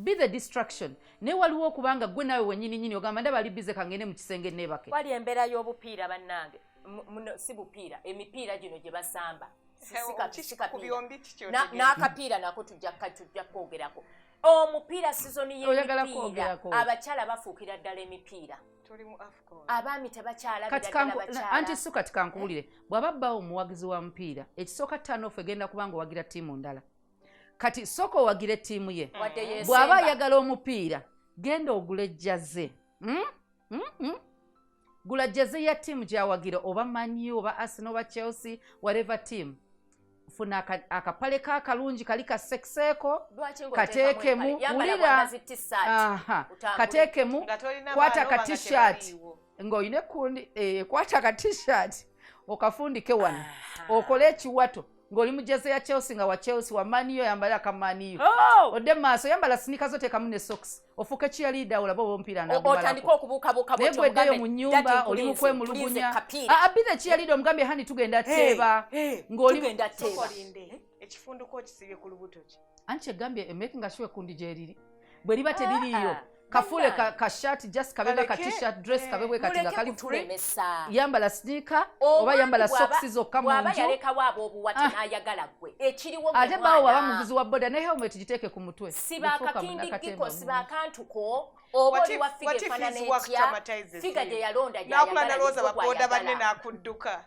be the distraction ne waliwo kubanga gwe nawe wenyini nyini ogamba ndaba ali bize kangene mu kisenge nebake wali embera y'obupiira bannange si bupiira emipiira gino gye basamba n'akapiira nako tujja kwogerako omupiira sizoni y'emipiira abakyala bafuukira ddala emipiira abaami tebakyalabira ddala bakyala anti so kati kankuwulire bw'aba bbawo omuwagizi wa mupiira ekisooka ttanofu egenda kubanga owagira ttiimu ndala kati soko owagira ettiimu ye bw'aba ayagala omupiira genda ogula ejjaze gula jjaze ya ttiimu gy'awagira oba Man U oba Arsenal oba Chelsea whatever team funa akapale kakalungi kali kasekiseeko kateekemu wulira kateekemu kwata ka t-shirt ng'oyina ekundi kwata ka t-shirt okafundike wano okole ekiwato ng'oli mu jjaze ya Chelsea nga wa Chelsea wa Man U yambala ka Man U odde maaso yambala sinika zo teekamu ne socks ofuuka cheerleader olaba omupiira otandika okubuukabuuka nebweddeyo mu nnyumba oli mu kwemulugunya abithe cheerleader omugambye hani tugenda teeba ng'oli ekifunduko kisibye ku lubuto ki anti egambye making sure kundi gyeriri bwe liba teririiyo kafule ka shirt just kabega ka t-shirt dress kabegwe kati nga kali fule yambala sneaker oba yambala socks zokka mu nju yaleka wabo obuwati n'ayagala gwe ekiriwo ate bawo waba muvuzi wa boda ne helmet giteeke ku mutwe siba akakindikiko siba akantuko oba oli wafige fana n'ekya figa gye yalonda gy'ayagala n'akula nalooza baboda banne n'akudduka